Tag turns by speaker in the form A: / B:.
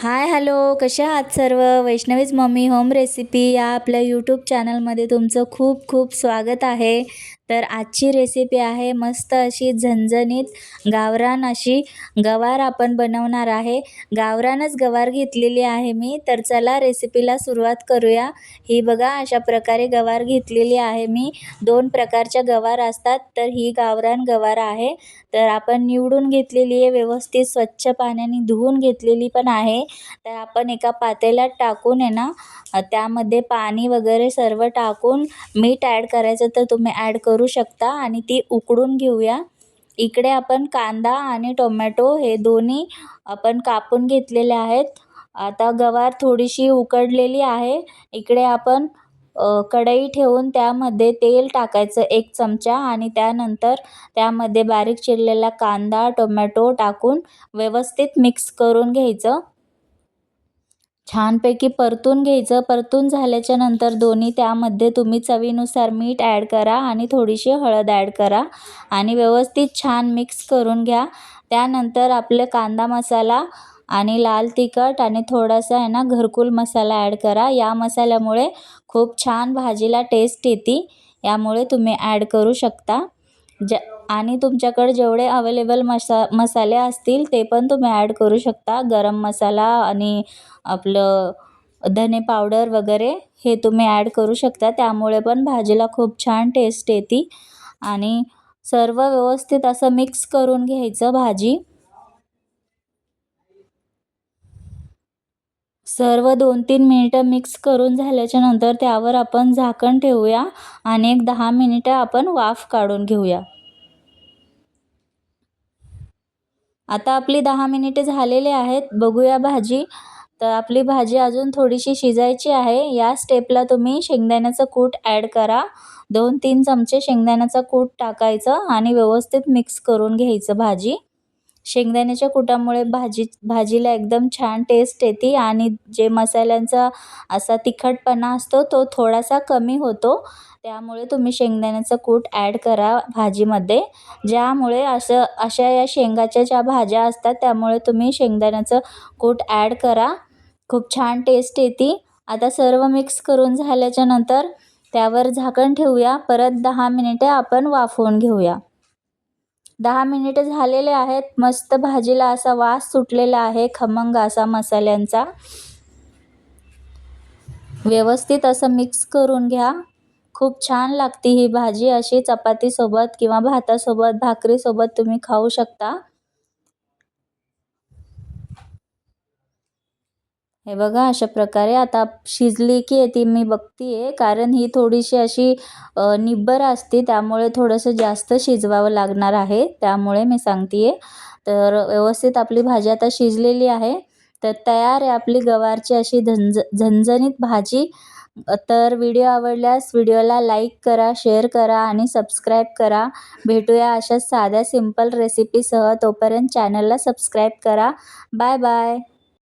A: Hi hello, कशा आहात सर्व? वैष्णवीज मम्मी होम रेसिपी या आपल्या यूट्यूब चॅनलमध्ये तुमचं खूप खूप स्वागत आहे. तर आजची रेसिपी आहे मस्त अशी झणझणीत गावरान अशी गवार आपण बनवणार आहे. गावरानच गवार घेतलेली आहे मी. तर चला रेसिपीला सुरुवात करूया. ही बघा अशा प्रकारे गवार घेतलेली आहे मी. 2 प्रकारच्या गवार असतात, तर ही गावरान गवार आहे. तर आपण निवडून घेतलेली आहे, व्यवस्थित स्वच्छ पाण्याने धुवून घेतलेली पण आहे. तर आपण एका पातेल्यात टाकून आहे ना, त्यामध्ये पाणी वगैरे सर्व टाकून मीठ ॲड करायचं तर तुम्ही ॲड करू शकता आणि ती उकडून घेऊया. इकडे आपण कांदा आणि टोमॅटो हे दोन्ही आपण कापून घेतलेले आहेत. आता गवार थोडीशी उकडलेली आहे. इकडे आपण कढई ठेवून त्यामध्ये तेल टाकायचं 1 चमचा आणि त्यानंतर त्यामध्ये बारीक चिरलेला कांदा, टोमॅटो टाकून व्यवस्थित मिक्स करून घ्यायचं. छानपैकी परतून घ्यायचं. परतून झाल्याच्या नंतर दोन्ही त्यामध्ये तुम्ही चवीनुसार मीठ ॲड करा आणि थोडीशी हळद ॲड करा आणि व्यवस्थित छान मिक्स करून घ्या. त्यानंतर आपले कांदा मसाला आणि लाल तिखट आणि थोडासा आहे ना घरकुल मसाला ॲड करा. या मसाल्यामुळे खूप छान भाजीला टेस्ट येते. यामुळे तुम्ही ॲड करू शकता. आणि तुमच्याकडे जेवढे अवेलेबल मसाले असतील ते पण तुम्ही ॲड करू शकता. गरम मसाला आणि आपलं धने पावडर वगैरे हे तुम्ही ॲड करू शकता. त्यामुळे पण भाजीला खूप छान टेस्ट येते. आणि सर्व व्यवस्थित असं मिक्स करून घ्यायचं भाजी. सर्व 2-3 मिनिटं मिक्स करून झाल्याच्या नंतर त्यावर आपण झाकण ठेवूया आणि एक 10 मिनिटं आपण वाफ काढून घेऊया. आता आपली 10 मिनिटे झालेले आहेत. बघूया भाजी. तर आपली भाजी अजून थोडीशी शिजायची आहे. या स्टेपला तुम्ही शेंगदाण्याचं कूट ॲड करा. 2-3 चमचे शेंगदाण्याचं कूट टाकायचं आणि व्यवस्थित मिक्स करून घ्यायचं भाजी. शेंगदाण्याच्या कुटामुळे भाजीला एकदम छान टेस्ट येते आणि जे मसाल्यांचा असा तिखटपणा असतो तो थोडासा कमी होतो. त्यामुळे तुम्ही शेंगदाण्याचं कूट ॲड करा भाजीमध्ये. ज्यामुळे अशा या शेंगाच्या ज्या भाज्या असतात त्यामुळे तुम्ही शेंगदाण्याचं कूट ॲड करा. खूप छान टेस्ट येते. आता सर्व मिक्स करून झाल्याच्या नंतर त्यावर झाकण ठेवूया. परत 10 मिनिटे आपण वाफवून घेऊया. 10 मिनिटे झालेले आहेत. मस्त भाजीला असा वास सुटलेला आहे खमंग असा मसाल्यांचा. व्यवस्थित असं मिक्स करून घ्या. खूप छान लागते ही भाजी. अशी चपातीसोबत किंवा भातासोबत, भाकरीसोबत तुम्ही खाऊ शकता. हे बघा अशा प्रकारे आता शिजली की ती मी बघतीये, कारण ही थोडीशी अशी निब्बर असते त्यामुळे थोडंसं जास्त शिजवावं लागणार आहे. त्यामुळे मी सांगतीये. तर व्यवस्थित आपली भाजी आता शिजलेली आहे. तर तयार आहे आपली गवारची अशी झणझणीत भाजी. तर व्हिडिओ आवडल्यास व्हिडिओला लाईक करा, शेअर करा आणि सबस्क्राईब करा. भेटूया अशाच साध्या सिंपल रेसिपीसह. तोपर्यंत चॅनलला सबस्क्राईब करा. Bye bye.